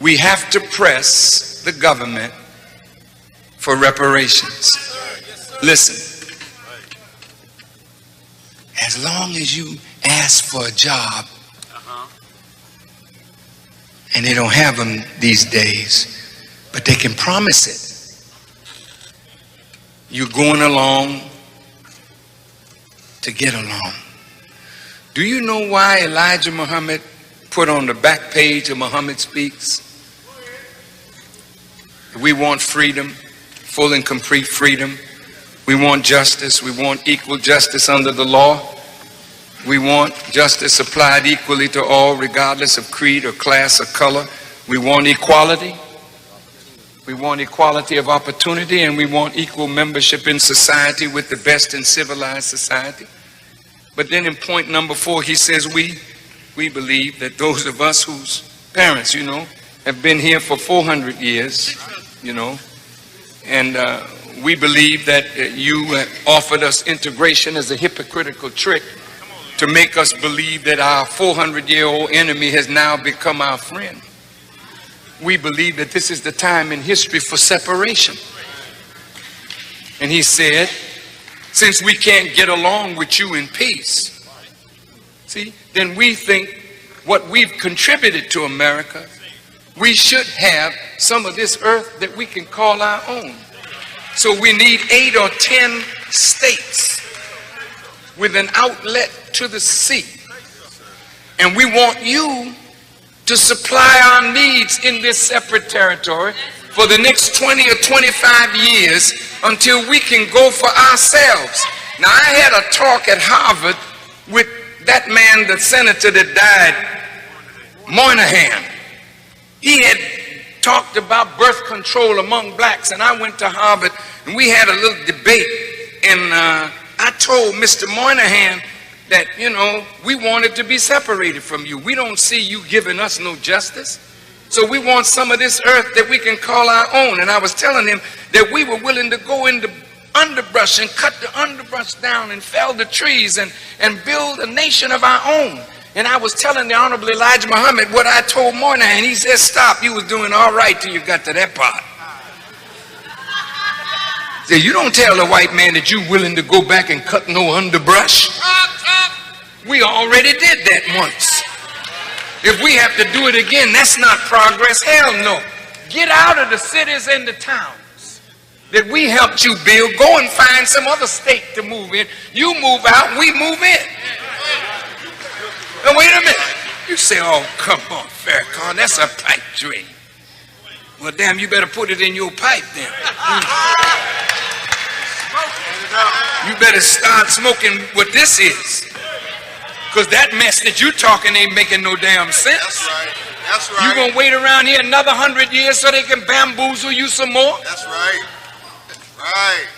We have to press the government for reparations. Listen, as long as you ask for a job, and they don't have them these days, but they can promise it. You're going along to get along. Do you know why Elijah Muhammad put on the back page of Muhammad Speaks? We want freedom, full and complete freedom. We want justice. We want equal justice under the law. We want justice applied equally to all, regardless of creed or class or color. We want equality. We want equality of opportunity, and we want equal membership in society with the best in civilized society. But then in point number 4, he says we believe that those of us whose parents, have been here for 400 years, and we believe that you offered us integration as a hypocritical trick to make us believe that our 400-year-old enemy has now become our friend. We believe that this is the time in history for separation. And he said, since we can't get along with you in peace, then we think what we've contributed to America, we should have some of this earth that we can call our own. So we need 8 or 10 states with an outlet to the sea. And we want you to supply our needs in this separate territory for the next 20 or 25 years until we can go for ourselves. Now, I had a talk at Harvard with that man, the senator that died, Moynihan. He had talked about birth control among blacks, and I went to Harvard and we had a little debate, and I told Mr. Moynihan that, we wanted to be separated from you. We don't see you giving us no justice. So we want some of this earth that we can call our own. And I was telling him that we were willing to go into underbrush and cut the underbrush down and fell the trees and build a nation of our own. And I was telling the Honorable Elijah Muhammad what I told Moynihan, and he said, stop, you was doing all right till you got to that part. Say, you don't tell a white man that you're willing to go back and cut no underbrush. We already did that once. If we have to do it again, that's not progress. Hell no. Get out of the cities and the towns that we helped you build. Go and find some other state to move in. You move out, we move in. Now wait a minute. You say, oh, come on, Farrakhan, that's a pipe dream. Well, damn, you better put it in your pipe then. You better start smoking what this is. Because that mess that you talking ain't making no damn sense. That's right. That's right. You gonna wait around here another 100 years so they can bamboozle you some more? That's right. Right.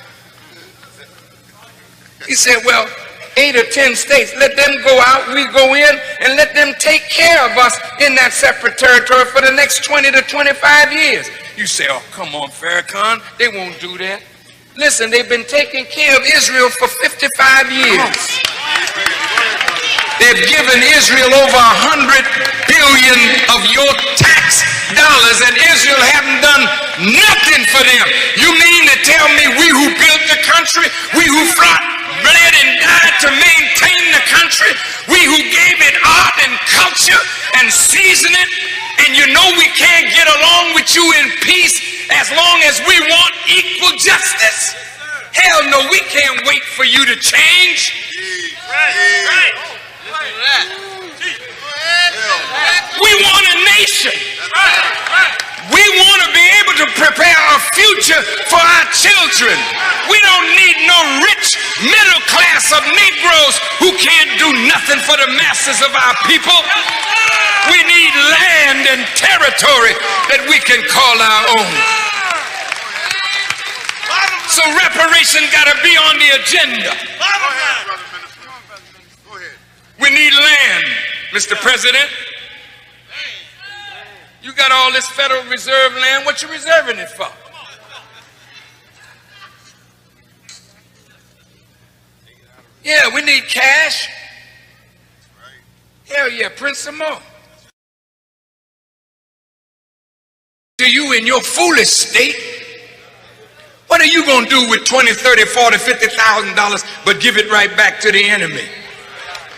He said, well, 8 or 10 states, let them go out, we go in, and let them take care of us in that separate territory for the next 20 to 25 years. You say, oh, come on, Farrakhan, they won't do that. Listen, they've been taking care of Israel for 55 years. They've given Israel over 100 billion of your tax dollars, and Israel haven't done nothing for them. You mean to tell me we who built the country, we who bled and died to maintain the country, we who gave it art and culture and season it, and we can't get along with you in peace as long as we want equal justice? Hell no, we can't wait for you to change. Right. We want a nation. We want to be able to prepare a future for our children. We don't need no rich middle class of Negroes who can't do nothing for the masses of our people. We need land and territory that we can call our own. So reparation got to be on the agenda. We need land, Mr. President. You got all this Federal Reserve land. What you reserving it for? Yeah, we need cash. Hell yeah, print some more. in your foolish state, what are you going to do with $20, $30, $40, $50,000 but give it right back to the enemy?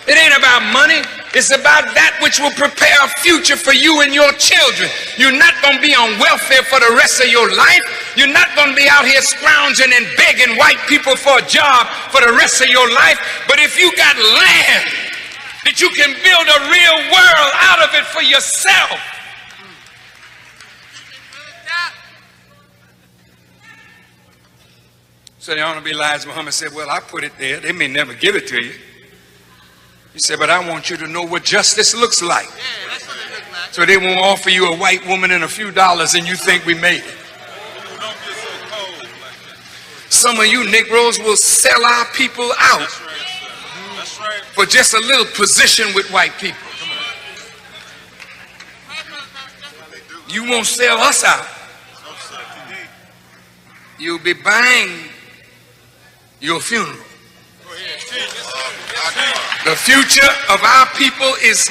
It ain't about money. It's about that which will prepare a future for you and your children. You're not going to be on welfare for the rest of your life. You're not going to be out here scrounging and begging white people for a job for the rest of your life. But if you got land that you can build a real world out of it for yourself. So the Honorable Elijah Muhammad said, well, I put it there. They may never give it to you. He said, but I want you to know what justice looks like. Yeah, that's what it looks like. So they won't offer you a white woman and a few dollars and you think we made it. Don't get so cold like that. Some of you Negroes will sell our people out That's right, sir. That's right. for just a little position with white people. You won't sell us out. No, sir. You'll be buying your funeral. Go ahead. The future of our people is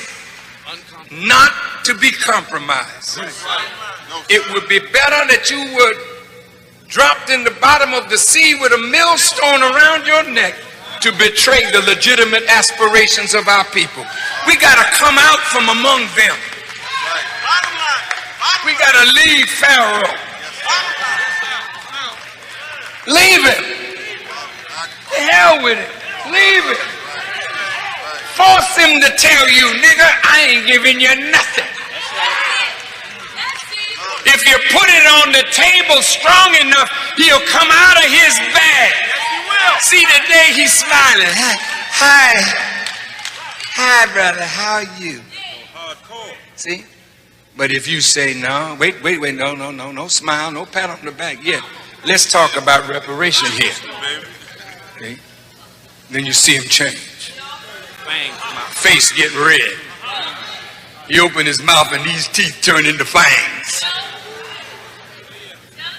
not to be compromised. It would be better that you were dropped in the bottom of the sea with a millstone around your neck to betray the legitimate aspirations of our people. We got to come out from among them. We got to leave Pharaoh. Leave him. The hell with it. Leave it. Force him to tell you, nigga, I ain't giving you nothing. If you put it on the table strong enough, he'll come out of his bag. See, today he's smiling. Hi, brother, how are you? See? But if you say, no, wait, no, smile, no pat on the back. Yeah, let's talk about reparation here. Okay? Then you see him change. Face get red. He opened his mouth and these teeth turn into fangs.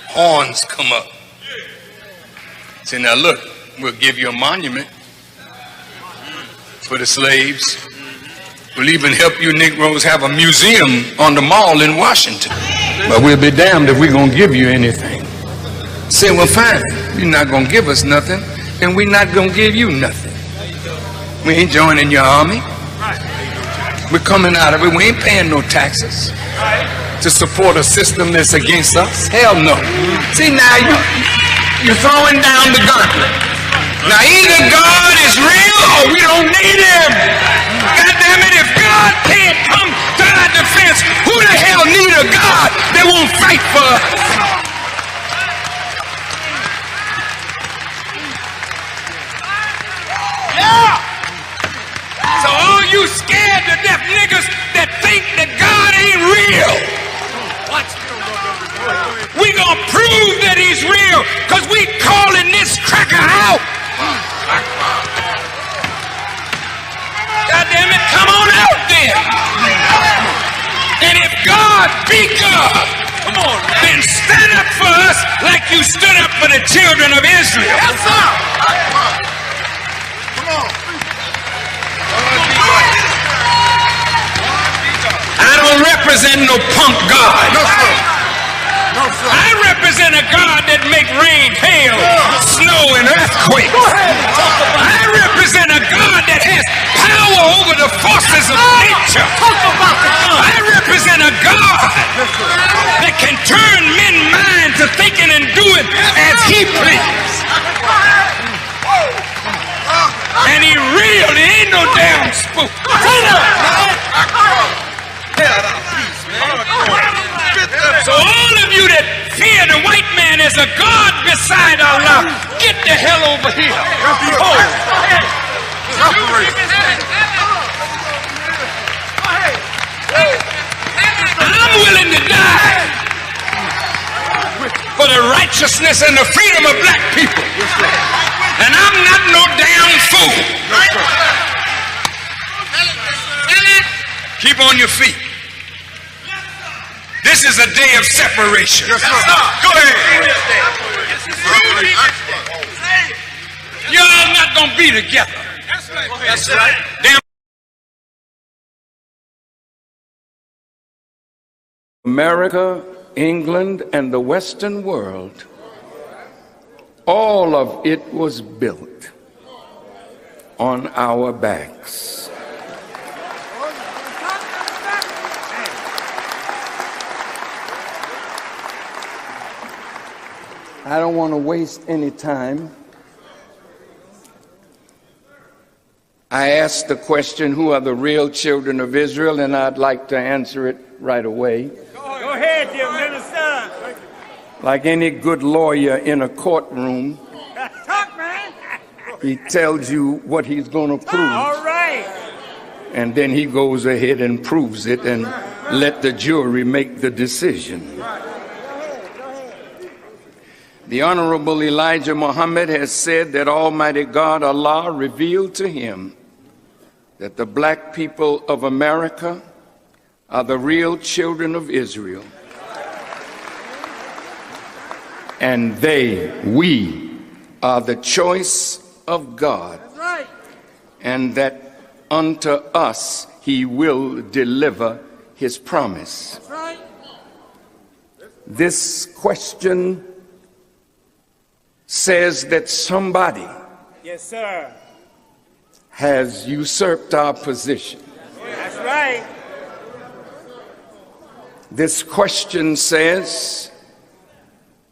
Horns come up. Say, now look, we'll give you a monument for the slaves. We'll even help you Negroes have a museum on the mall in Washington. But we'll be damned if we're going to give you anything. Say, well, fine. You're not going to give us nothing, and we're not going to give you nothing. We ain't joining your army. We're coming out of it. We ain't paying no taxes to support a system that's against us. Hell no. See, now you're throwing down the gauntlet. Now either God is real or we don't need him. God damn it, if God can't come to our defense, who the hell need a God that won't fight for us? So all you scared to death niggas that think that God ain't real, we gonna prove that he's real, cause we calling this cracker out. God damn it, come on out then. And if God be God, then stand up for us like you stood up for the children of Israel. Yes, sir. Come on. I don't represent no punk God. No, sir. No, sir. I represent a God that make rain, hail, snow, and earthquakes. I represent a God that has power over the forces of nature. I represent a God that can turn men's minds to thinking and doing as he pleases. And he real, he ain't no damn spook. So all of you that fear the white man as a God beside Allah, get the hell over here. I'm willing to die for the righteousness and the freedom of black people. And I'm not no damn fool. Keep on your feet. This is a day of separation. Yes, sir. Go ahead. Y'all not gonna be together. That's right. Damn. America England, and the Western world, all of it was built on our backs. I don't want to waste any time. I asked the question, who are the real children of Israel? And I'd like to answer it right away. Go ahead, dear minister. Like any good lawyer in a courtroom, Talk, man. he tells you what he's going to prove. All right. And then he goes ahead and proves it and let the jury make the decision. The Honorable Elijah Muhammad has said that Almighty God, Allah, revealed to him that the black people of America are the real children of Israel. And we are the choice of God. That's right. And that unto us he will deliver his promise. That's right. This question says that somebody Yes, sir. has usurped our position. That's right. This question says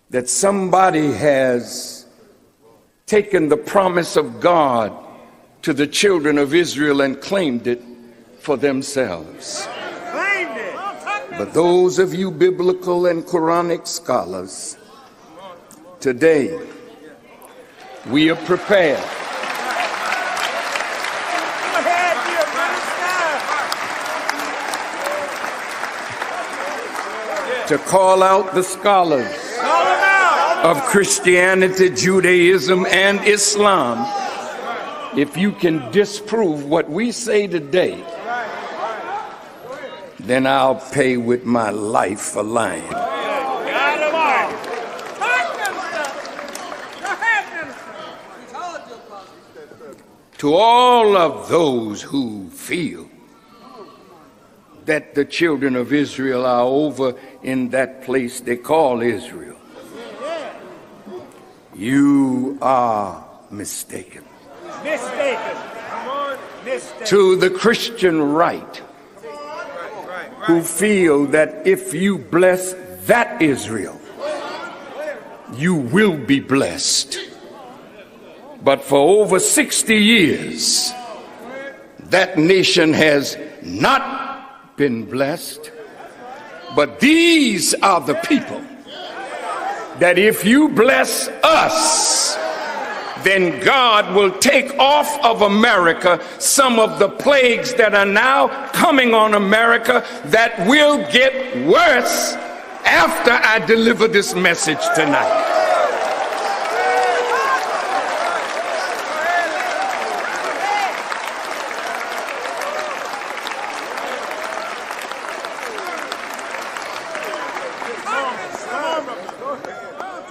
that somebody has taken the promise of God to the children of Israel and claimed it for themselves. Claimed it. But those of you biblical and Quranic scholars, today we are prepared Go ahead, dear minister. to call out the scholars Call him out. of Christianity, Judaism, and Islam. If you can disprove what we say today, then I'll pay with my life for lying. Got him all. Talk, minister. Go ahead, minister. To all of those who feel that the children of Israel are over in that place they call Israel, you are mistaken. Mistaken. Mistaken. To the Christian right, who feel that if you bless that Israel, you will be blessed. But for over 60 years, that nation has not been blessed. But these are the people that if you bless us, then God will take off of America some of the plagues that are now coming on America that will get worse after I deliver this message tonight.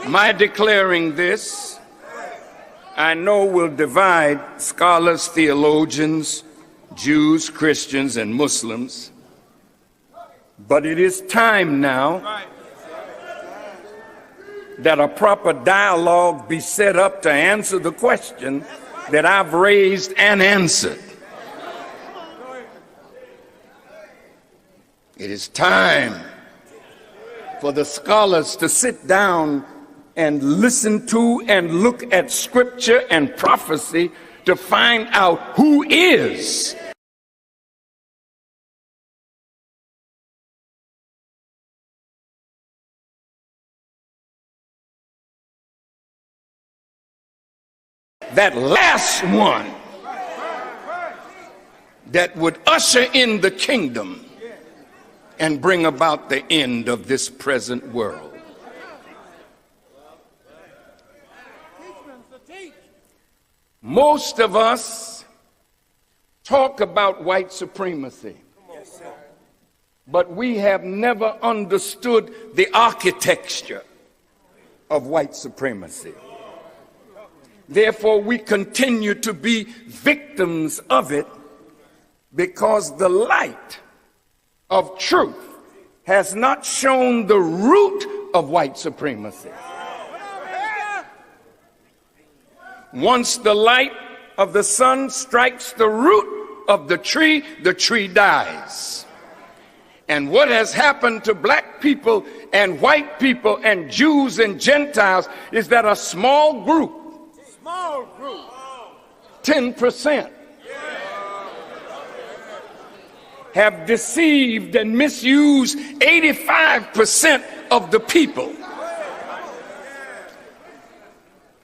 My declaring this, I know, will divide scholars, theologians, Jews, Christians, and Muslims. But it is time now that a proper dialogue be set up to answer the question that I've raised and answered. It is time for the scholars to sit down and listen to and look at scripture and prophecy to find out who is that last one that would usher in the kingdom and bring about the end of this present world. Most of us talk about white supremacy, but we have never understood the architecture of white supremacy. Therefore, we continue to be victims of it because the light of truth has not shown the root of white supremacy. Once the light of the sun strikes the root of the tree dies. And what has happened to black people and white people and Jews and Gentiles is that a small group, 10%, have deceived and misused 85% of the people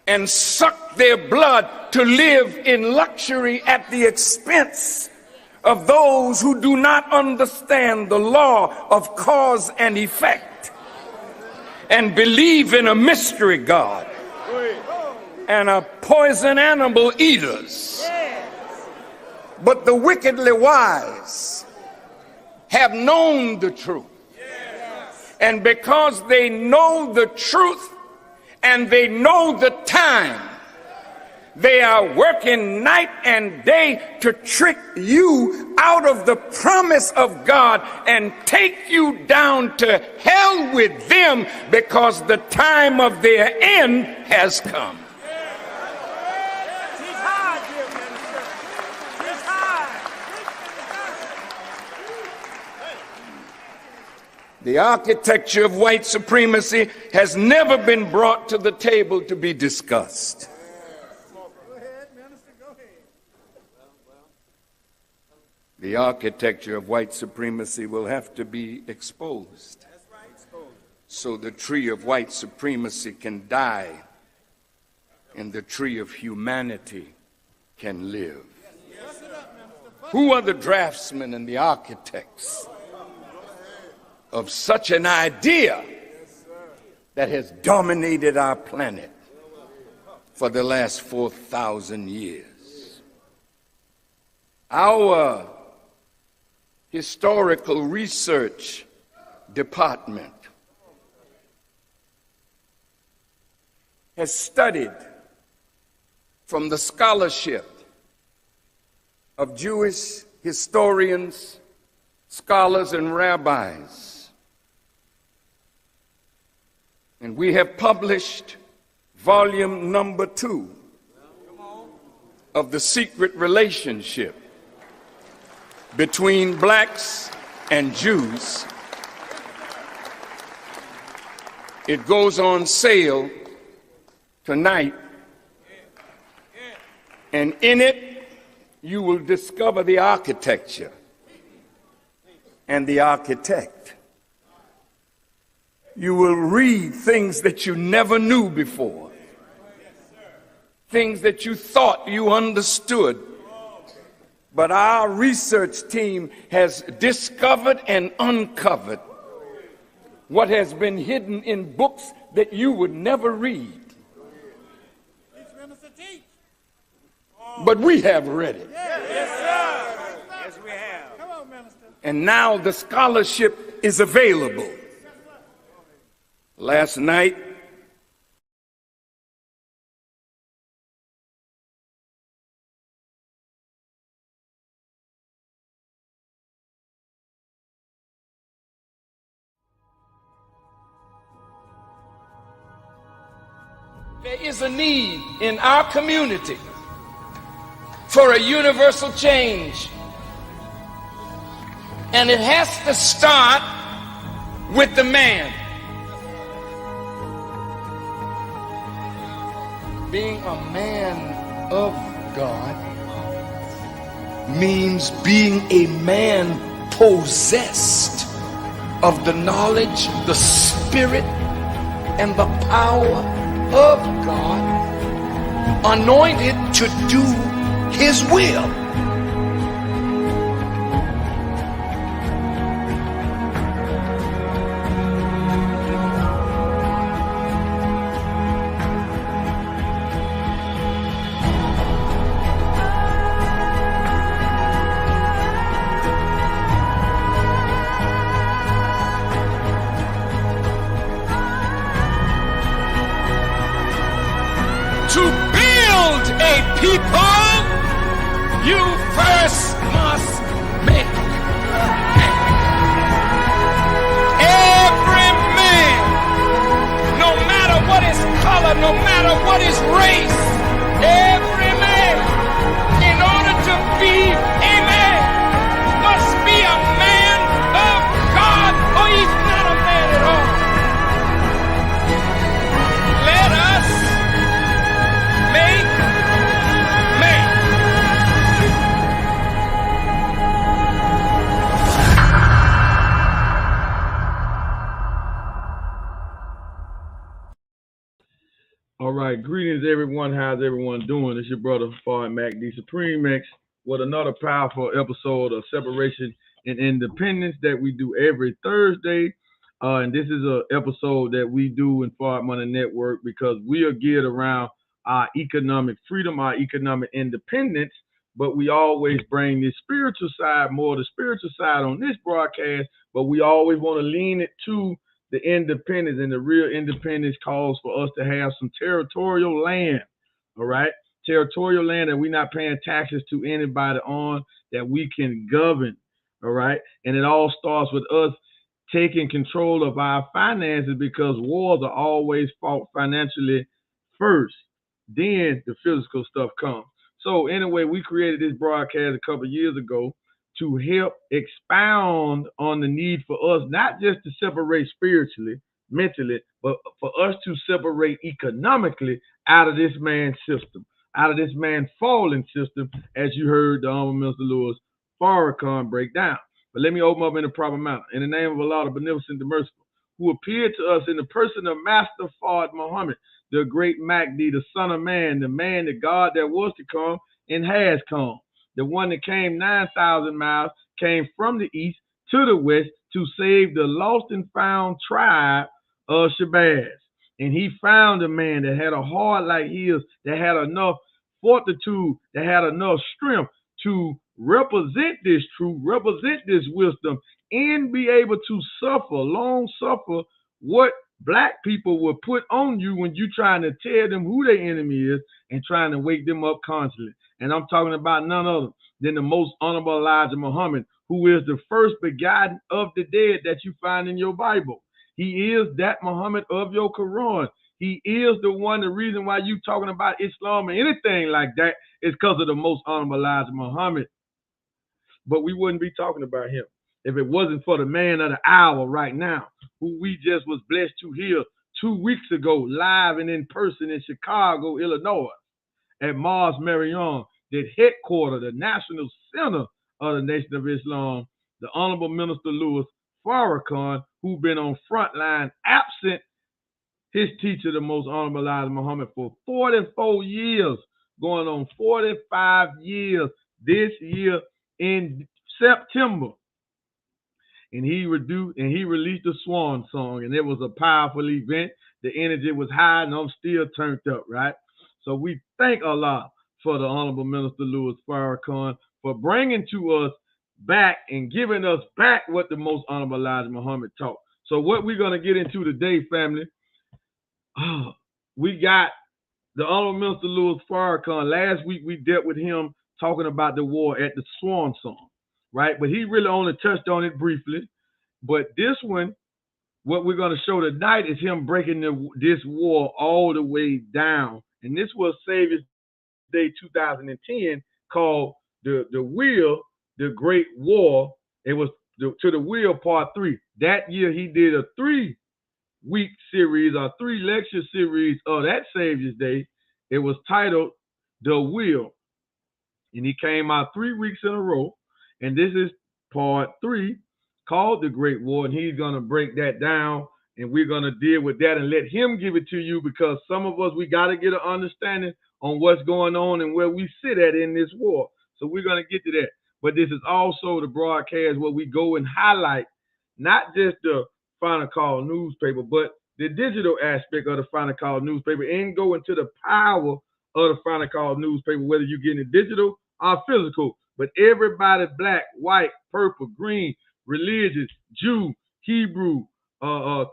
and sucked their blood to live in luxury at the expense of those who do not understand the law of cause and effect and believe in a mystery God and are poison animal eaters. But the wickedly wise have known the truth. And because they know the truth and they know the time, they are working night and day to trick you out of the promise of God and take you down to hell with them because the time of their end has come. The architecture of white supremacy has never been brought to the table to be discussed. The architecture of white supremacy will have to be exposed so the tree of white supremacy can die and the tree of humanity can live. Who are the draftsmen and the architects of such an idea that has dominated our planet for the last 4,000 years? Our historical research department has studied from the scholarship of Jewish historians, scholars, and rabbis. And we have published volume number 2 of The Secret Relationship Between Blacks and Jews. It goes on sale tonight, and in it you will discover the architecture and the architect. You will read things that you never knew before, things that you thought you understood. But our research team has discovered and uncovered what has been hidden in books that you would never read. But we have read it. Yes, sir. Yes, we have. Come on, Minister. And now the scholarship is available. Last night, there is a need in our community for a universal change. And it has to start with the man. Being a man of God means being a man possessed of the knowledge, the spirit, and the power of God, anointed to do His will. To build a people, you first must make man. But no matter what his race, every man, in order to be a man, must be a man of God, or he's not a man at all. Let us make man. All right, greetings everyone. How's everyone doing? It's your brother Mahdi Supreme X with another powerful episode of Separation and Independence that we do every Thursday. And this is an episode that we do in Forward Money Network because we are geared around our economic freedom, our economic independence, but we always bring the spiritual side, more the spiritual side on this broadcast, but we always want to lean it to the independence, and the real independence calls for us to have some territorial land, all right? Territorial land that we're not paying taxes to anybody on, that we can govern, all right? And it all starts with us taking control of our finances, because wars are always fought financially first. Then the physical stuff comes. So anyway, we created this broadcast a couple of years ago to help expound on the need for us not just to separate spiritually, mentally, but for us to separate economically out of this man's system, out of this man's fallen system, as you heard the Honorable Minister Lewis Farrakhan break down. But let me open up in the proper manner. In the name of Allah, the Beneficent, the Merciful, who appeared to us in the person of Master Fard Muhammad, the great Mahdi, the Son of Man, the God that was to come and has come. The one that came 9,000 miles, came from the east to the west to save the lost and found tribe of Shabazz. And he found a man that had a heart like his, that had enough fortitude, that had enough strength to represent this truth, represent this wisdom, and be able to long suffer what black people will put on you when you're trying to tell them who their enemy is and trying to wake them up constantly. And I'm talking about none other than the most honorable Elijah Muhammad, who is the first begotten of the dead that you find in your Bible. He is that Muhammad of your Quran. He is the one, the reason why you talking about Islam or anything like that is because of the most honorable Elijah Muhammad. But we wouldn't be talking about him if it wasn't for the man of the hour right now, who we just was blessed to hear 2 weeks ago, live and in person in Chicago, Illinois, at Mars Marion, the headquarters, the national center of the Nation of Islam, the Honorable Minister Louis Farrakhan, who been on front line absent his teacher, the most honorable Elijah Muhammad, for 44 years, going on 45 years this year in September. And he released a swan song, and it was a powerful event. The energy was high, and I'm still turned up, right? So we thank Allah for the Honorable Minister Louis Farrakhan for bringing to us back and giving us back what the most honorable Elijah Muhammad taught. So what we're going to get into today, family, we got the Honorable Minister Louis Farrakhan. Last week we dealt with him talking about the war at the Swan Song, right? But he really only touched on it briefly. But this one, what we're going to show tonight is him breaking this war all the way down. And this was Savior's Day 2010, called the Wheel, the Great War. It was To the Wheel Part 3. That year he did a 3-week series, or 3-lecture series of that Savior's Day. It was titled The Wheel. And he came out 3 weeks in a row. And this is Part 3, called The Great War. And he's going to break that down. And we're going to deal with that and let him give it to you, because some of us, we got to get an understanding on what's going on and where we sit at in this war. So we're going to get to that. But this is also the broadcast where we go and highlight not just the Final Call newspaper, but the digital aspect of the Final Call newspaper, and go into the power of the Final Call newspaper, whether you're getting it digital or physical. But everybody, black, white, purple, green, religious, Jew, Hebrew,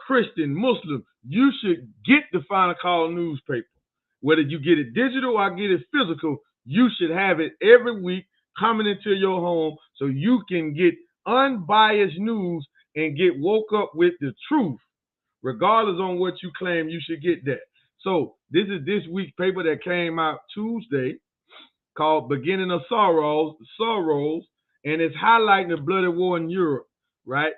Christian, Muslim, you should get the Final Call newspaper. Whether you get it digital or get it physical, you should have it every week coming into your home so you can get unbiased news and get woke up with the truth. Regardless on what you claim, you should get that. So this is this week's paper that came out Tuesday called Beginning of Sorrows, and it's highlighting the bloody war in Europe, right?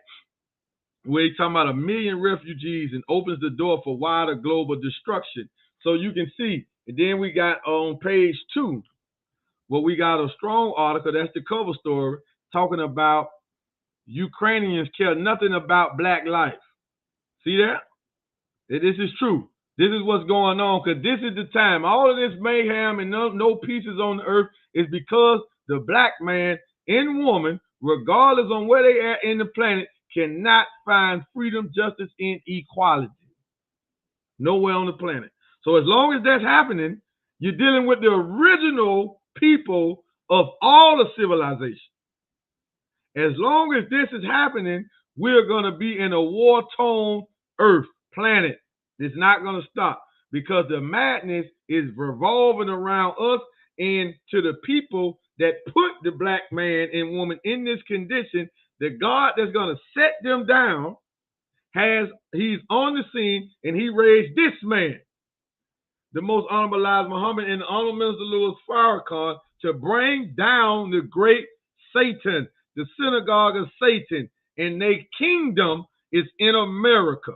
Where he's talking about 1 million refugees and opens the door for wider global destruction. So you can see, and then we got on page 2, well, we got a strong article, that's the cover story, talking about Ukrainians care nothing about black life. See that? This is true. This is what's going on, because this is the time. All of this mayhem and no pieces on the earth is because the black man and woman, regardless on where they are in the planet, cannot find freedom, justice, and equality. Nowhere on the planet. So as long as that's happening, you're dealing with the original people of all of civilization. As long as this is happening, we're going to be in a war-torn earth, planet. It's not going to stop because the madness is revolving around us and to the people that put the black man and woman in this condition. The God that's going to set them down he's on the scene, and he raised this man, the most honorable Elijah Muhammad and the honorable Minister Louis Farrakhan, to bring down the great Satan, the synagogue of Satan, and their kingdom is in America.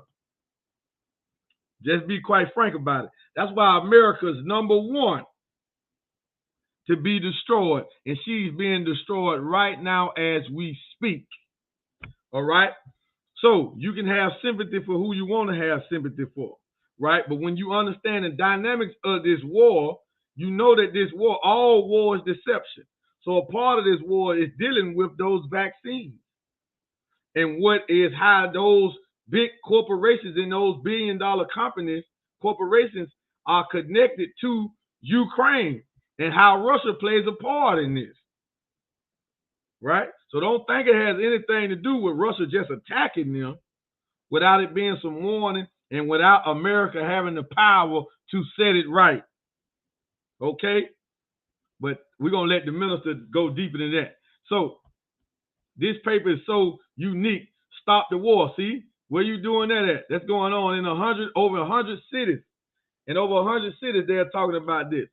Just be quite frank about it. That's why America is number 1 to be destroyed, and she's being destroyed right now as we speak. All right? So you can have sympathy for who you want to have sympathy for, right? But when you understand the dynamics of this war, you know that this war, all war is deception. So a part of this war is dealing with those vaccines and what is how those big corporations and those billion-dollar corporations are connected to Ukraine and how Russia plays a part in this, right? So don't think it has anything to do with Russia just attacking them without it being some warning and without America having the power to set it right, okay? But we're going to let the minister go deeper than that. So this paper is so unique. Stop the war. See? Where you doing that at? That's going on in over 100 cities. In over 100 cities, they're talking about this.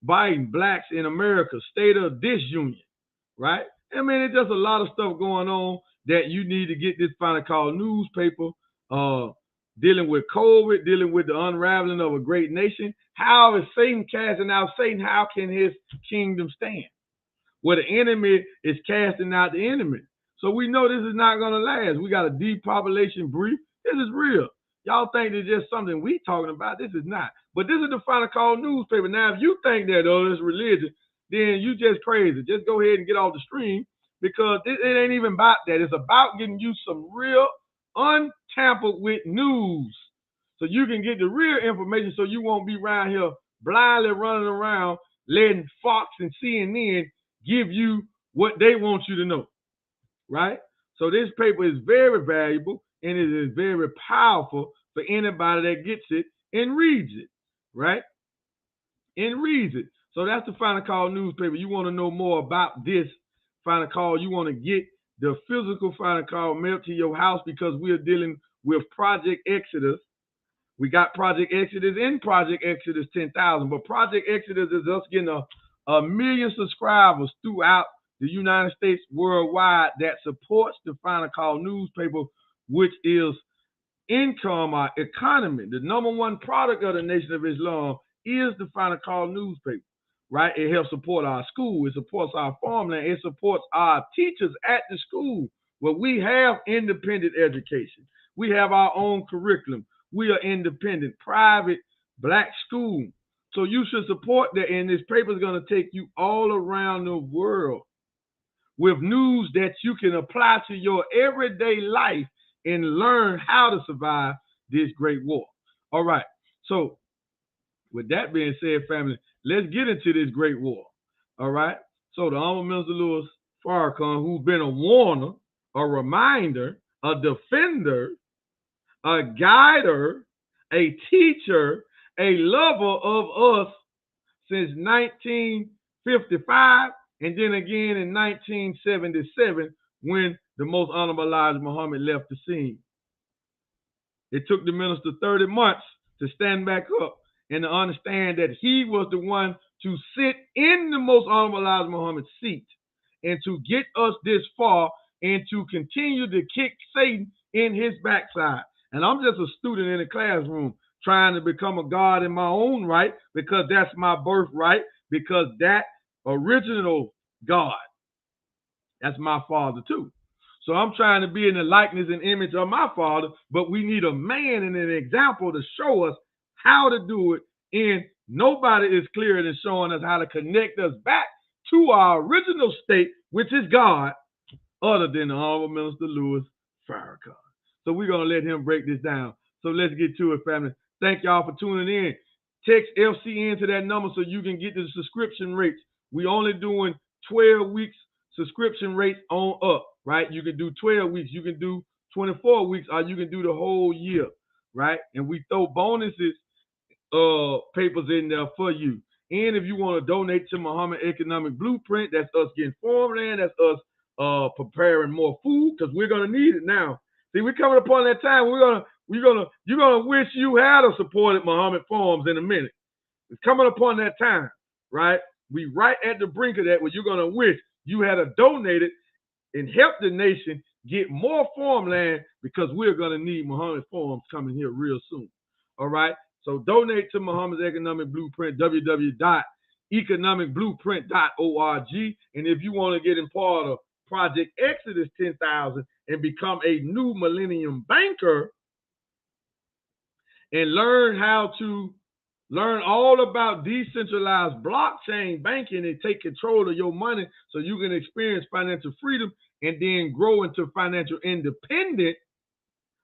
Biden, blacks in America, state of disunion, right? I mean, it's just a lot of stuff going on that you need to get this finally called newspaper, dealing with COVID, dealing with the unraveling of a great nation. How is Satan casting out Satan? How can his kingdom stand? Where the enemy is casting out the enemy. So we know this is not going to last. We got a depopulation brief. This is real. Y'all think it's just something we talking about. This is not. But this is the final call newspaper. Now, if you think that, oh, it's religion, then you just crazy. Just go ahead and get off the stream because it ain't even about that. It's about getting you some real, untampered with news so you can get the real information so you won't be around here blindly running around letting Fox and CNN give you what they want you to know, right? So this paper is very valuable and it is very powerful for anybody that gets it and reads it, right? And reads it. So that's the Final Call newspaper. You want to know more about this Final Call, you want to get the physical Final Call mailed to your house because we are dealing with Project Exodus. We got Project Exodus and Project Exodus 10,000, but Project Exodus is us getting a million subscribers throughout the United States worldwide that supports the Final Call newspaper, which is income or economy. The number 1 product of the Nation of Islam is the Final Call newspaper, right? It helps support our school. It supports our farmland. It supports our teachers at the school where we have independent education. We have our own curriculum. We are independent, private, black school. So you should support that, and this paper is going to take you all around the world with news that you can apply to your everyday life and learn how to survive this great war. All right. So with that being said, family, let's get into this great war. All right. So the Honorable Minister Louis Farrakhan, who's been a warner, a reminder, a defender, a guider, a teacher, a lover of us since 1955, and then again in 1977 when the most honorable Elijah Muhammad left the scene. It took the minister 30 months to stand back up and to understand that he was the one to sit in the most honorable Elijah Muhammad's seat and to get us this far and to continue to kick Satan in his backside. And I'm just a student in the classroom trying to become a God in my own right, because that's my birthright, because that original God, that's my father too. So I'm trying to be in the likeness and image of my father, but we need a man and an example to show us how to do it. And nobody is clearer than showing us how to connect us back to our original state, which is God, other than the Honorable Minister Louis Farrakhan. So we're going to let him break this down. So let's get to it, family. Thank y'all for tuning in. Text FCN to that number so you can get the subscription rates. We only doing 12 weeks subscription rates on up, right? You can do 12 weeks, you can do 24 weeks, or you can do the whole year, right? And we throw bonuses papers in there for you. And if you want to donate to Muhammad Economic Blueprint, that's us getting farmland, that's us preparing more food, because we're gonna need it now. See, we're coming upon that time. You're gonna wish you had supported Muhammad Farms in a minute. It's coming upon that time, right? We right at the brink of that, where you're gonna wish you had donated and helped the nation get more farmland, because we're gonna need Muhammad Farms coming here real soon. All right. So donate to Muhammad's Economic Blueprint, www.economicblueprint.org. And if you want to get in part of Project Exodus 10,000 and become a new Millennium Banker and learn all about decentralized blockchain banking and take control of your money so you can experience financial freedom and then grow into financial independence,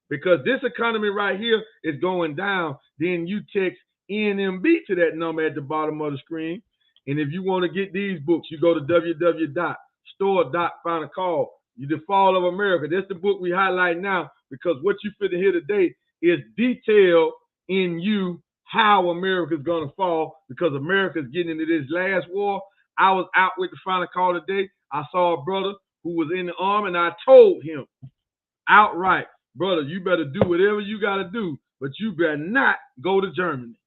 because this economy right here is going down, then you text NMB to that number at the bottom of the screen. And if you want to get these books, you go to www.store.finalcall. The Fall of America. That's the book we highlight now, because what you fit to hear today is detailed in you how America's going to fall, because America's getting into this last war. I was out with the Final Call today. I saw a brother who was in the army, and I told him outright, brother, you better do whatever you got to do, but you better not go to Germany.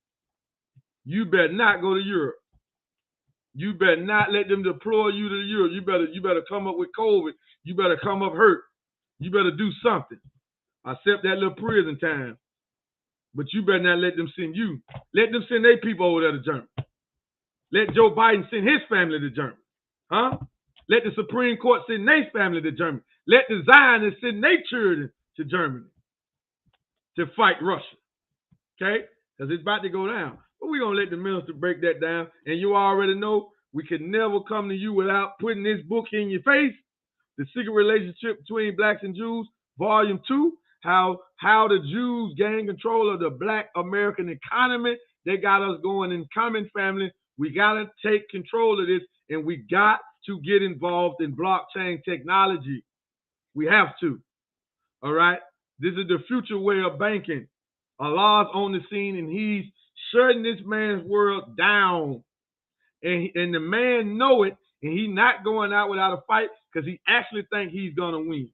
You better not go to Europe. You better not let them deploy you to Europe. You better come up with COVID. You better come up hurt. You better do something. Accept that little prison time. But you better not let them send you. Let them send their people over there to Germany. Let Joe Biden send his family to Germany. Huh? Let the Supreme Court send their family to Germany. Let the Zionists send their children to Germany to fight Russia. Okay? Because it's about to go down. But we're going to let the minister break that down. And you already know we can never come to you without putting this book in your face. The Secret Relationship Between Blacks and Jews, Volume 2. How the Jews gain control of the Black American economy. They got us going in common family. We got to take control of this, and we got to get involved in blockchain technology. We have to. All right? This is the future way of banking. Allah's on the scene, and he's shutting this man's world down. And the man know it, and he's not going out without a fight, because he actually thinks he's going to win.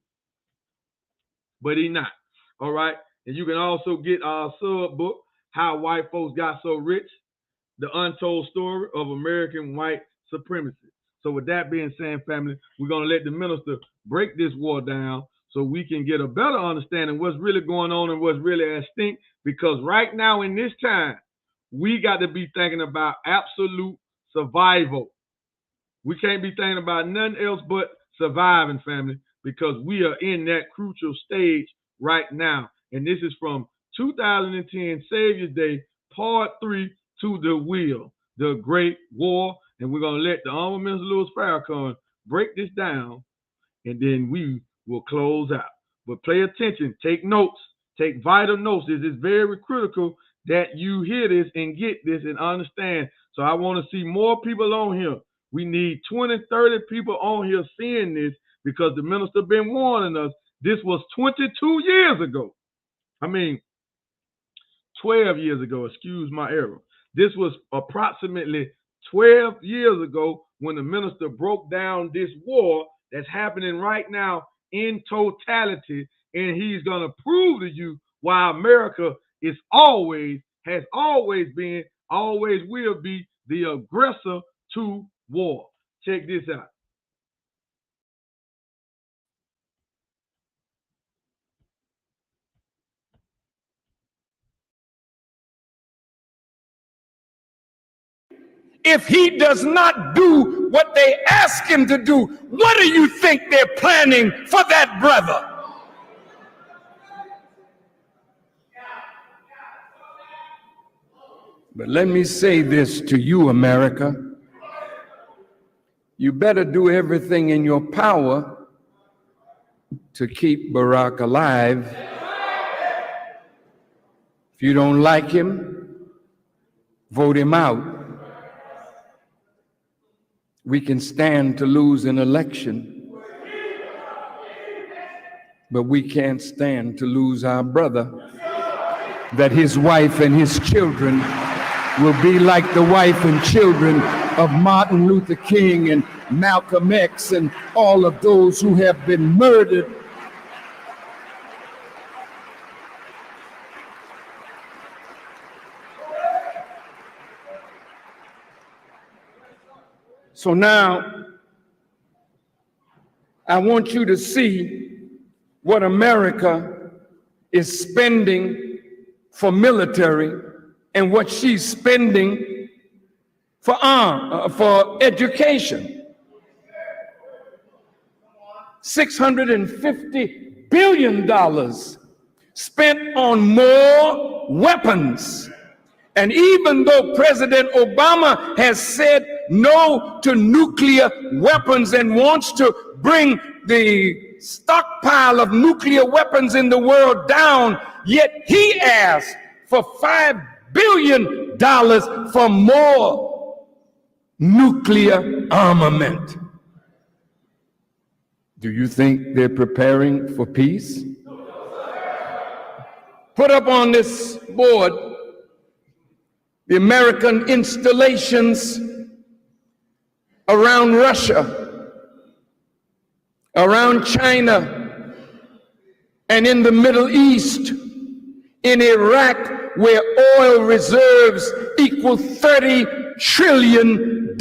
But he's not. All right? And you can also get our sub book, How White Folks Got So Rich, The Untold Story of American White Supremacy. So with that being said, family, we're going to let the minister break this war down so we can get a better understanding of what's really going on and what's really at stake. Because right now in this time, we got to be thinking about absolute survival. We can't be thinking about nothing else but surviving, family, because we are in that crucial stage right now. And this is from 2010 Savior's Day, Part 3, To the Wheel, the Great War. And we're going to let the Honorable Minister Louis Farrakhan break this down, and then we will close out. But pay attention, take notes, take vital notes. This is very critical that you hear this and get this and understand. So I want to see more people on here. We need 20, 30 people on here seeing this, because the minister been warning us. This was 22 years ago. 12 years ago, excuse my error. This was approximately 12 years ago when the minister broke down this war that's happening right now in totality, and he's going to prove to you why America is always has always been, always will be the aggressor to war. Check this out. If he does not do what they ask him to do, what do you think they're planning for that brother? But let me say this to you, America. You better do everything in your power to keep Barack alive. If you don't like him, vote him out. We can stand to lose an election, but we can't stand to lose our brother, that his wife and his children will be like the wife and children of Martin Luther King and Malcolm X and all of those who have been murdered. So now, I want you to see what America is spending for military and what she's spending for education. $650 billion spent on more weapons. And even though President Obama has said no to nuclear weapons and wants to bring the stockpile of nuclear weapons in the world down, yet he asked for $5 billion for more nuclear armament. Do you think they're preparing for peace? Put up on this board the American installations around Russia, around China, and in the Middle East, in Iraq, where oil reserves equal $30 trillion.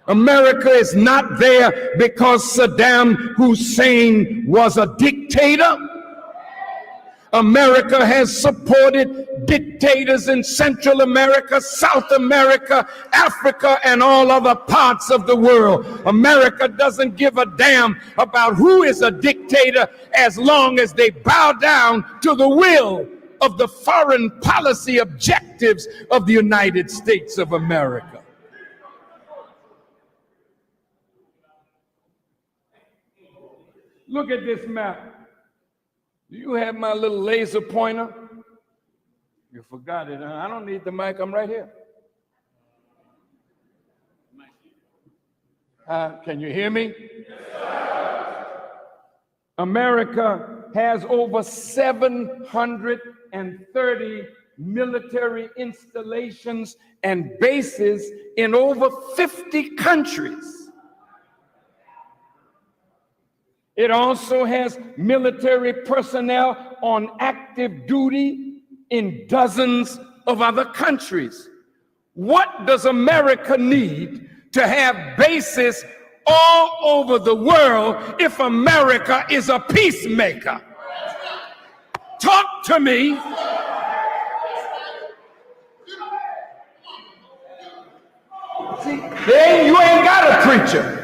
America is not there because Saddam Hussein was a dictator. America has supported dictators in Central America, South America, Africa, and all other parts of the world. America doesn't give a damn about who is a dictator as long as they bow down to the will of the foreign policy objectives of the United States of America. Look at this map. Do you have my little laser pointer? You forgot it, huh? I don't need the mic, I'm right here. Can you hear me? Yes, America has over 730 military installations and bases in over 50 countries. It also has military personnel on active duty in dozens of other countries. What does America need to have bases all over the world if America is a peacemaker? Talk to me. See, you ain't got a preacher.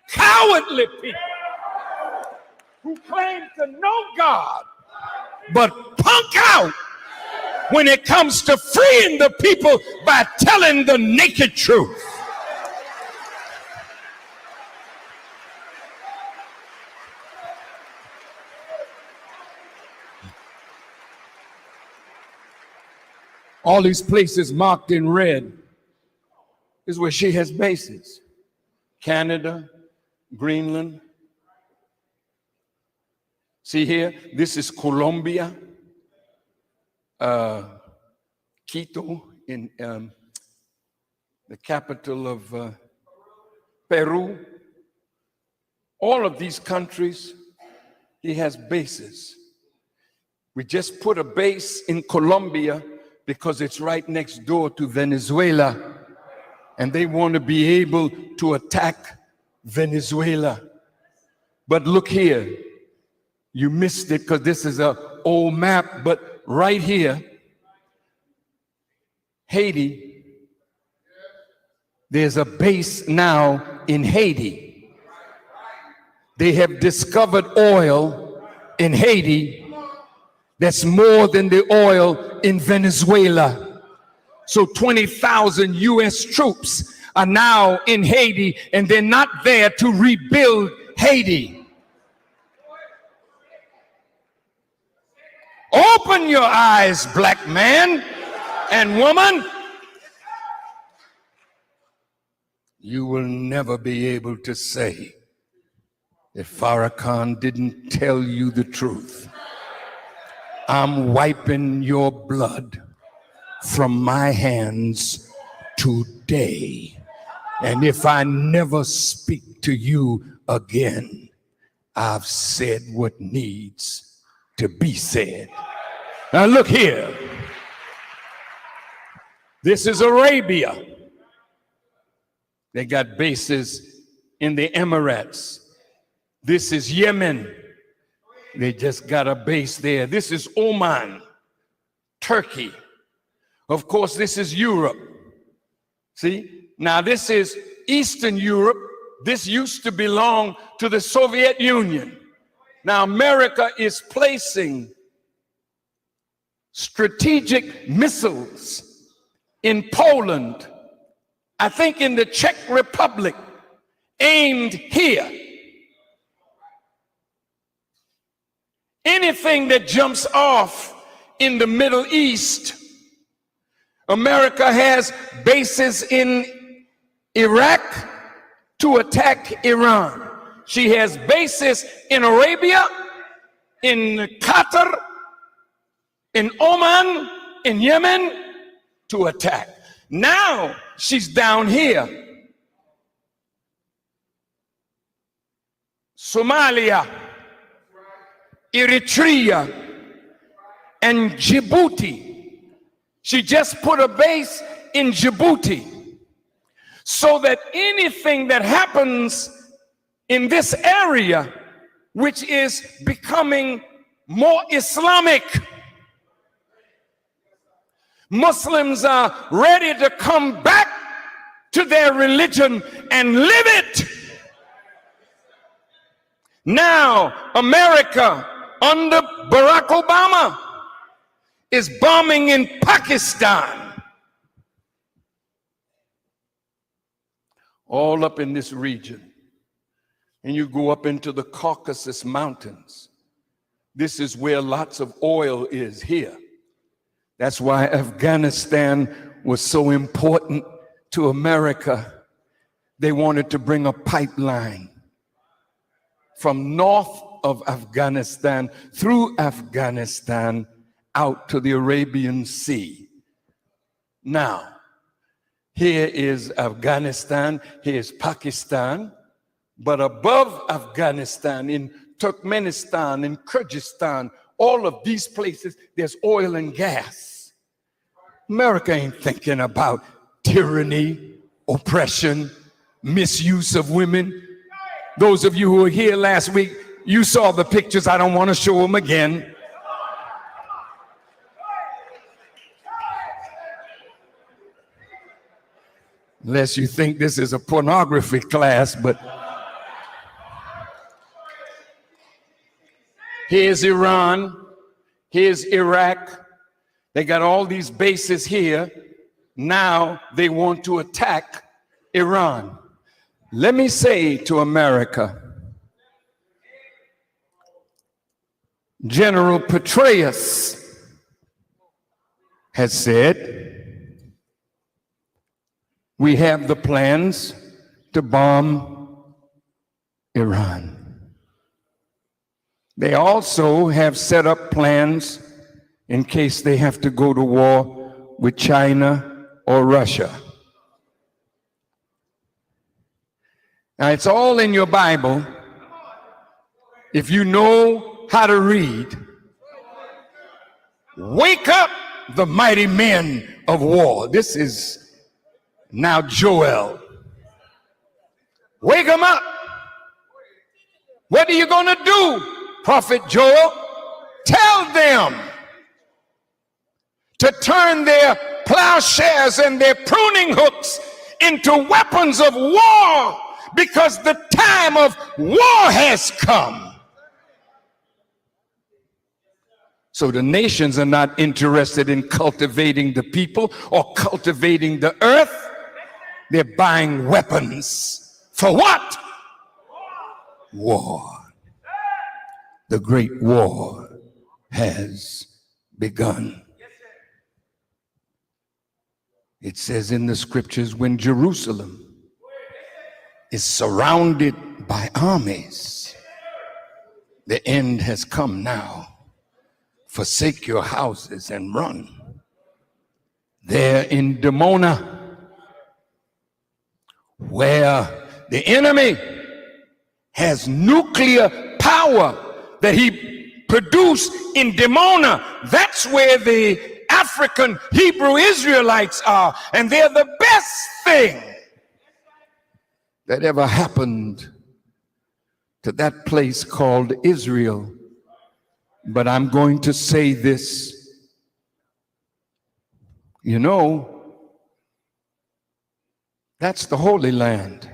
Cowardly people who claim to know God, but punk out when it comes to freeing the people by telling the naked truth. All these places marked in red is where she has bases. Canada, Greenland. See here, this is Colombia, Quito in the capital of Peru. All of these countries, he has bases. We just put a base in Colombia because it's right next door to Venezuela, and they want to be able to attack Venezuela. But look here, you missed it because this is an old map, but right here, Haiti, there's a base now in Haiti. They have discovered oil in Haiti that's more than the oil in Venezuela. So 20,000 U.S. troops are now in Haiti, and they're not there to rebuild Haiti. Open your eyes, black man and woman. You will never be able to say that Farrakhan didn't tell you the truth. I'm wiping your blood from my hands today. And if I never speak to you again, I've said what needs to be said. Now look here. This is Arabia. They got bases in the Emirates. This is Yemen. They just got a base there. This is Oman, Turkey. Of course, this is Europe. See? Now, this is Eastern Europe. This used to belong to the Soviet Union. Now, America is placing strategic missiles in Poland, I think in the Czech Republic, aimed here. Anything that jumps off in the Middle East, America has bases in Iraq to attack Iran. She has bases in Arabia, in Qatar, in Oman, in Yemen to attack. Now she's down here. Somalia, Eritrea, and Djibouti. She just put a base in Djibouti so that anything that happens in this area, which is becoming more Islamic, Muslims are ready to come back to their religion and live it. Now, America, under Barack Obama, is bombing in Pakistan. All up in this region. And you go up into the Caucasus Mountains. This is where lots of oil is here. That's why Afghanistan was so important to America. They wanted to bring a pipeline from north of Afghanistan, through Afghanistan, out to the Arabian Sea. Now, here is Afghanistan, here's Pakistan, but above Afghanistan, in Turkmenistan, in Kyrgyzstan, all of these places, there's oil and gas. America ain't thinking about tyranny, oppression, misuse of women. Those of you who were here last week, you saw the pictures. I don't want to show them again. Unless you think this is a pornography class, but here's Iran, here's Iraq. They got all these bases here. Now they want to attack Iran. Let me say to America, General Petraeus has said, we have the plans to bomb Iran. They also have set up plans in case they have to go to war with China or Russia. Now, it's all in your Bible. If you know how to read, wake up the mighty men of war. This is now Joel. Wake them up. What are you going to do, Prophet Joel? Tell them to turn their plowshares and their pruning hooks into weapons of war, because the time of war has come. So the nations are not interested in cultivating the people or cultivating the earth. They're buying weapons. For what? War. The great war has begun. It says in the scriptures, when Jerusalem is surrounded by armies, the end has come now. Forsake your houses and run. There in Dimona, where the enemy has nuclear power that he produced in Dimona, that's where the African Hebrew Israelites are, and they're the best thing that ever happened to that place called Israel. But I'm going to say this. You know, that's the Holy Land.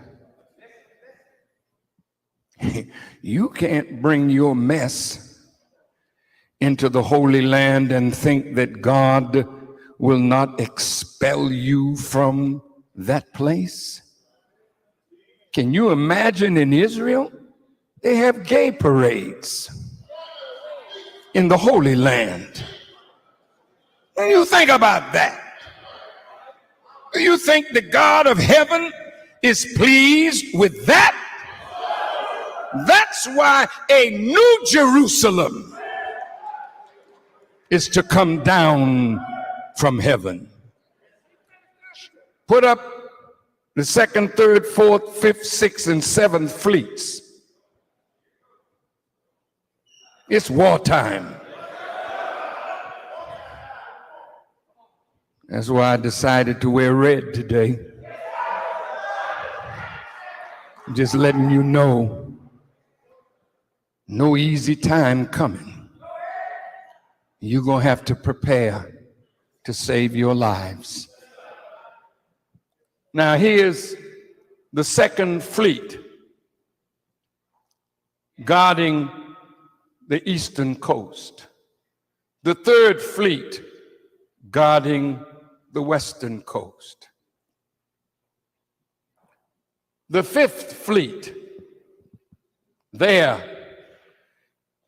You can't bring your mess into the Holy Land and think that God will not expel you from that place. Can you imagine in Israel? They have gay parades in the Holy Land. And you think about that. Do you think the God of heaven is pleased with that? That's why a new Jerusalem is to come down from heaven. Put up the 2nd, 3rd, 4th, 5th, 6th, and 7th fleets. It's wartime. That's why I decided to wear red today. Just letting you know, no easy time coming. You're going to have to prepare to save your lives. Now here's the 2nd fleet guarding the eastern coast. The 3rd fleet guarding the western coast. The 5th fleet there,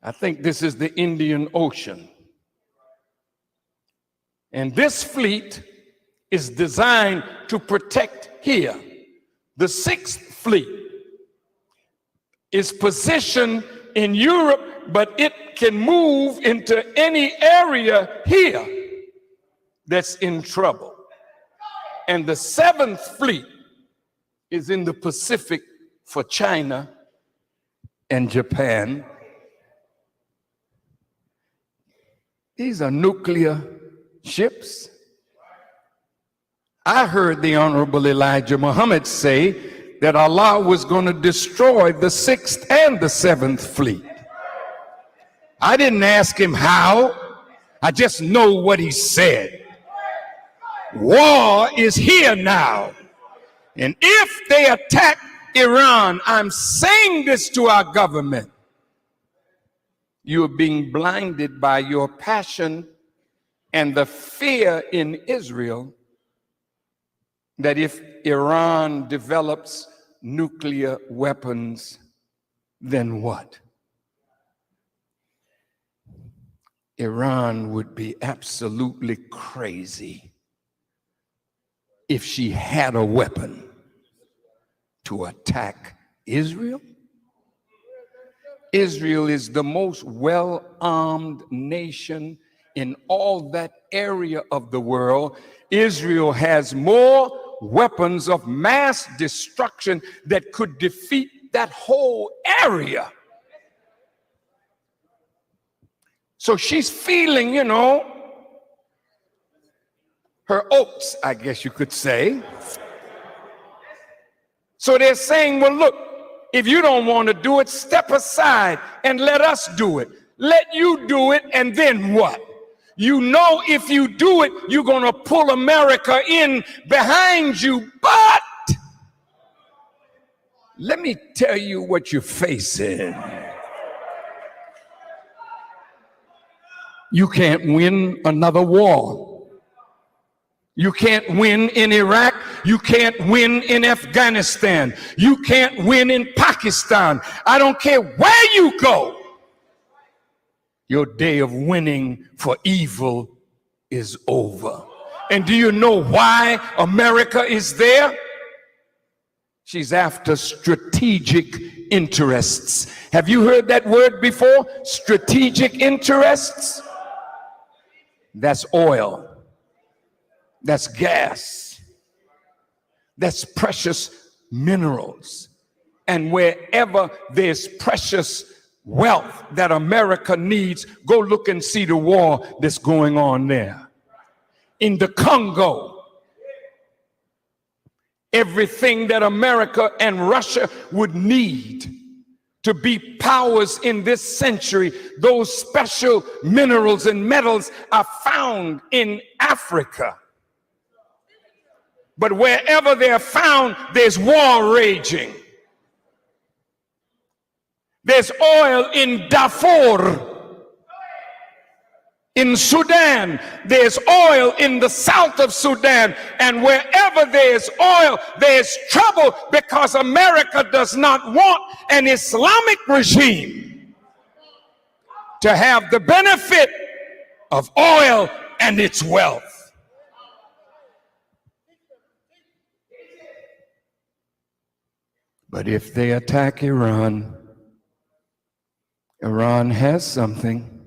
I think this is the Indian Ocean. And this fleet is designed to protect here. The 6th fleet is positioned in Europe, but it can move into any area here that's in trouble. And the 7th fleet is in the Pacific for China and Japan. These are nuclear ships. I heard the Honorable Elijah Muhammad say that Allah was going to destroy the 6th and the 7th fleet. I didn't ask him how. I just know what he said. War is here now. And if they attack Iran, I'm saying this to our government, you are being blinded by your passion and the fear in Israel that if Iran develops nuclear weapons, then what? Iran would be absolutely crazy if she had a weapon to attack Israel. Israel is the most well-armed nation in all that area of the world, Israel has more weapons of mass destruction that could defeat that whole area. So she's feeling, her oats, I guess you could say. So they're saying, well, look, if you don't want to do it, step aside and let us do it. Let you do it, and then what? You know, if you do it, you're going to pull America in behind you. But let me tell you what you're facing. You can't win another war. You can't win in Iraq. You can't win in Afghanistan. You can't win in Pakistan. I don't care where you go. Your day of winning for evil is over. And do you know why America is there? She's after strategic interests. Have you heard that word before? Strategic interests? That's oil. That's gas. That's precious minerals. And wherever there's precious wealth that America needs, go look and see the war that's going on there. In the Congo, everything that America and Russia would need to be powers in this century, those special minerals and metals are found in Africa. But wherever they're found, there's war raging. There's oil in Darfur, in Sudan. There's oil in the south of Sudan. And wherever there's oil, there's trouble, because America does not want an Islamic regime to have the benefit of oil and its wealth. But if they attack Iran, Iran has something.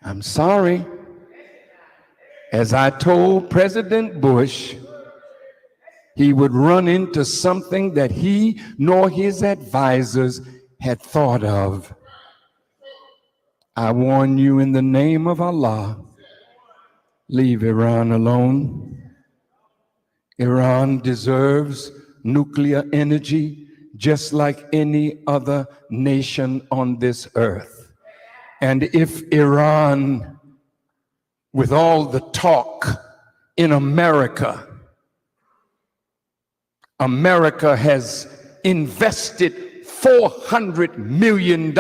I'm sorry. As I told President Bush, he would run into something that he nor his advisors had thought of. I warn you in the name of Allah, leave Iran alone. Iran deserves nuclear energy just like any other nation on this earth. And if Iran, with all the talk in America, America has invested $400 million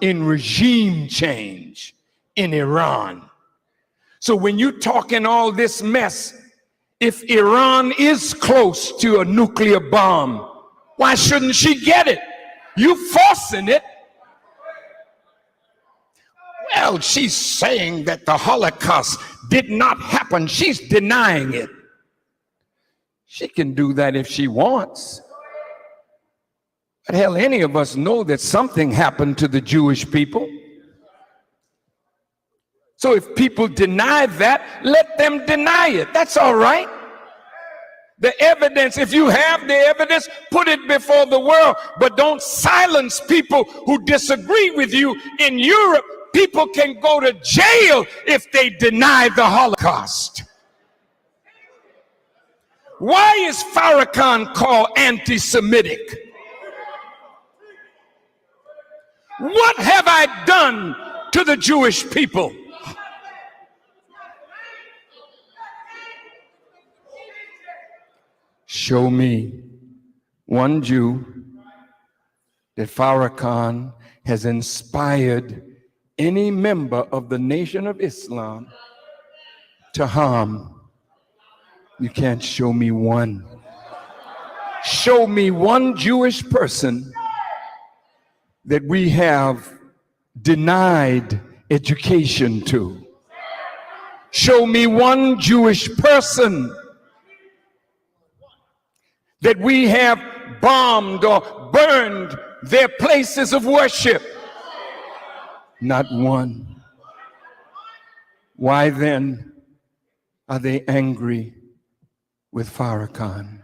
in regime change in Iran. So when you're talking all this mess, if Iran is close to a nuclear bomb, why shouldn't she get it? You forcing it. Well, she's saying that the Holocaust did not happen. She's denying it. She can do that if she wants. But hell, any of us know that something happened to the Jewish people. So if people deny that, let them deny it. That's all right. The evidence, if you have the evidence, put it before the world, but don't silence people who disagree with you. In Europe, people can go to jail if they deny the Holocaust. Why is Farrakhan called anti-Semitic? What have I done to the Jewish people? Show me one Jew that Farrakhan has inspired any member of the Nation of Islam to harm. You can't show me one. Show me one Jewish person that we have denied education to. Show me one Jewish person that we have bombed or burned their places of worship. Not one. Why then are they angry with Farrakhan?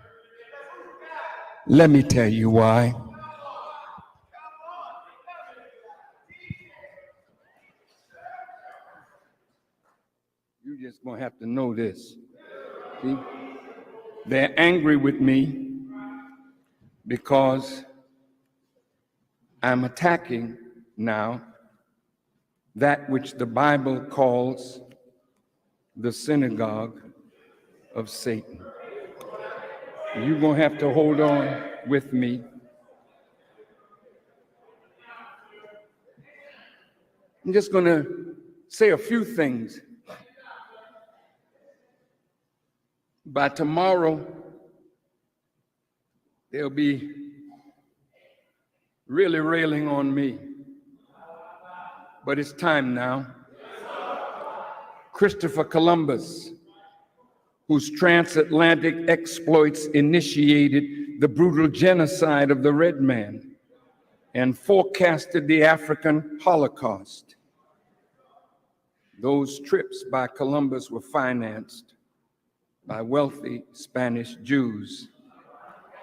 Let me tell you why. You just gonna have to know this. See? They're angry with me because I'm attacking now that which the Bible calls the synagogue of Satan. You're gonna have to hold on with me. I'm just gonna say a few things. By tomorrow, they'll be really railing on me. But it's time now. Christopher Columbus, whose transatlantic exploits initiated the brutal genocide of the red man and forecasted the African Holocaust. Those trips by Columbus were financed by wealthy Spanish Jews,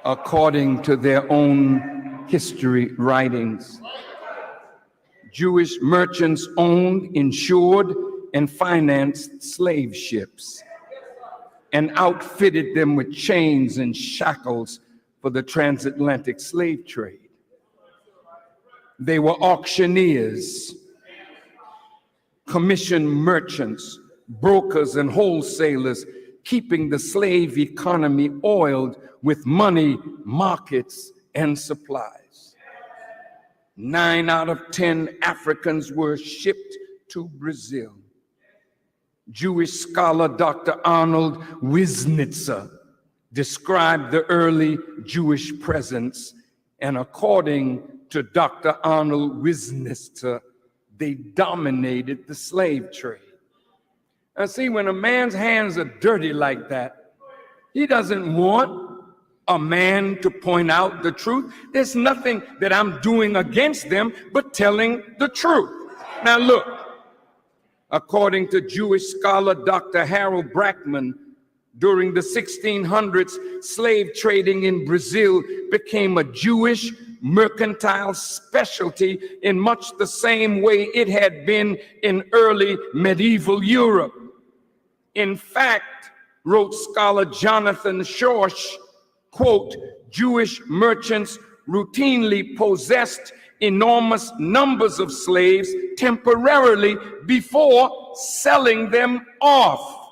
according to their own history writings. Jewish merchants owned, insured, and financed slave ships and outfitted them with chains and shackles for the transatlantic slave trade. They were auctioneers, commissioned merchants, brokers, and wholesalers, keeping the slave economy oiled with money, markets, and supplies. 9 out of 10 Africans were shipped to Brazil. Jewish scholar Dr. Arnold Wisnitzer described the early Jewish presence, and according to Dr. Arnold Wisnitzer, they dominated the slave trade. Now see, when a man's hands are dirty like that, he doesn't want a man to point out the truth. There's nothing that I'm doing against them but telling the truth. Now look, according to Jewish scholar Dr. Harold Brackman, during the 1600s, slave trading in Brazil became a Jewish mercantile specialty in much the same way it had been in early medieval Europe. In fact, wrote scholar Jonathan Schorsch, quote, Jewish merchants routinely possessed enormous numbers of slaves temporarily before selling them off.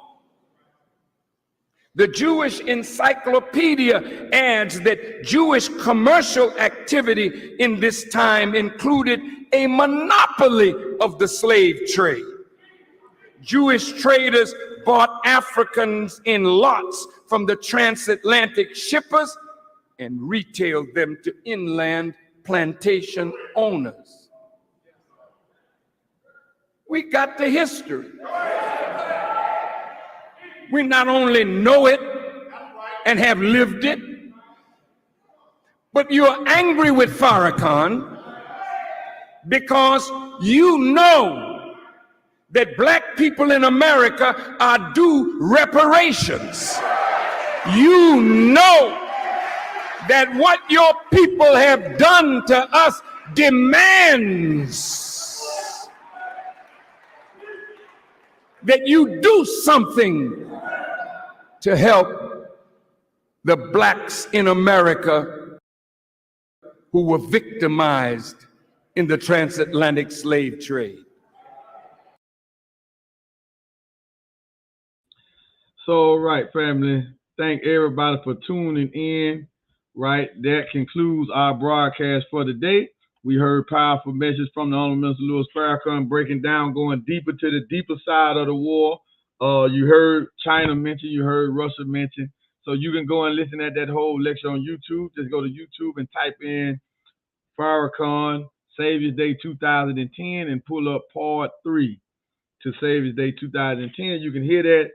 The Jewish Encyclopedia adds that Jewish commercial activity in this time included a monopoly of the slave trade. Jewish traders bought Africans in lots from the transatlantic shippers and retailed them to inland plantation owners. We got the history. We not only know it and have lived it, but you're angry with Farrakhan because you know that black people in America are due reparations. You know that what your people have done to us demands that you do something to help the blacks in America who were victimized in the transatlantic slave trade. So, right, family, thank everybody for tuning in. Right, that concludes our broadcast for today. We heard powerful messages from the Honorable Minister Louis Farrakhan, breaking down, going deeper to the deeper side of the war. You heard China mentioned, you heard Russia mentioned. So you can go and listen at that whole lecture on YouTube. Just go to YouTube and type in Farrakhan Savior's Day 2010 and pull up part 3 to Savior's Day 2010. You can hear that.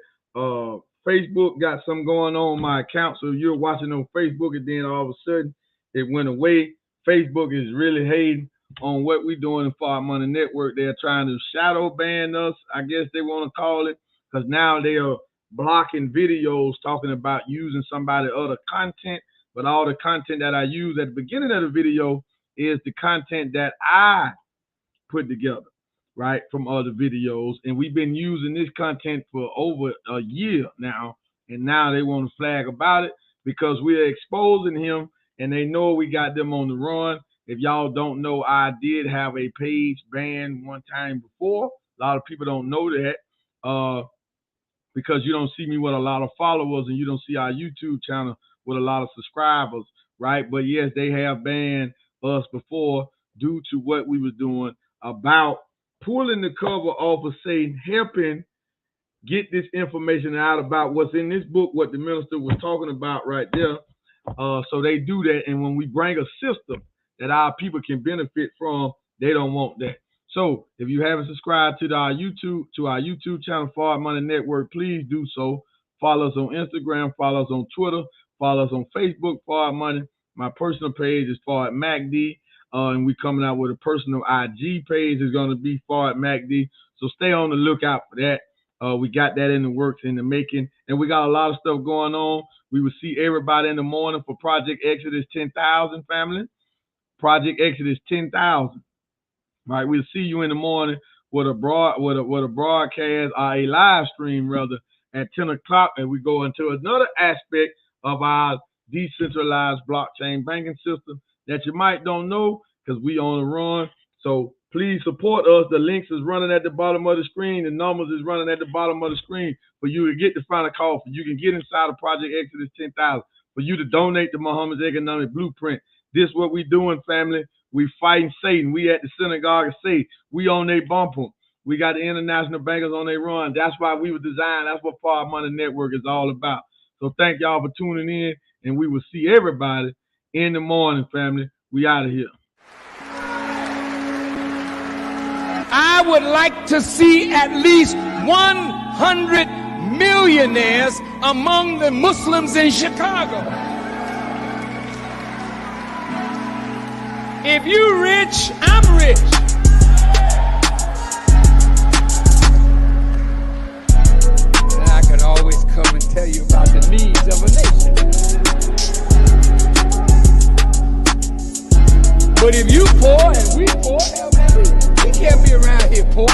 Facebook got something going on my account, so you're watching on Facebook and then all of a sudden it went away. Facebook is really hating on what we're doing in Far Money Network. They're trying to shadow ban us, I guess they want to call it, because now they are blocking videos talking about using somebody other content. But all the content that I use at the beginning of the video is the content that I put together, right, from other videos. And we've been using this content for over a year now. And now they want to flag about it because we're exposing him and they know we got them on the run. If y'all don't know, I did have a page banned one time before. A lot of people don't know that because you don't see me with a lot of followers and you don't see our YouTube channel with a lot of subscribers, right? But yes, they have banned us before due to what we were doing about pulling the cover off of Satan, helping get this information out about what's in this book, what the minister was talking about right there. So they do that. And when we bring a system that our people can benefit from, they don't want that. So if you haven't subscribed to our YouTube channel, Forward Money Network, please do so. Follow us on Instagram, follow us on Twitter, follow us on Facebook, Forward Money. My personal page is Forward Mahdi. And we coming out with a personal IG page is going to be Forward Mahdi. So stay on the lookout for that. We got that in the works, in the making. And we got a lot of stuff going on. We will see everybody in the morning for Project Exodus 10,000, family. Project Exodus 10,000. Right, we'll see you in the morning with a broadcast, a live stream rather, at 10 o'clock, and we go into another aspect of our decentralized blockchain banking system that you might don't know because we on the run. So please support us. The links is running at the bottom of the screen. The numbers is running at the bottom of the screen for you to get the final call. For you can get inside of Project Exodus 10,000. For you to donate to Muhammad's Economic Blueprint. This is what we doing, family. We fighting Satan. We at the synagogue of Satan. We on their bumper. We got the international bankers on their run. That's why we were designed. That's what Forward Money Network is all about. So thank y'all for tuning in, and we will see everybody in the morning, family. We out of here. I would like to see at least 100 millionaires among the Muslims in Chicago. If you rich, I'm rich. And I can always come and tell you about the needs of a nation. But if you poor and we poor, we can't be around here poor.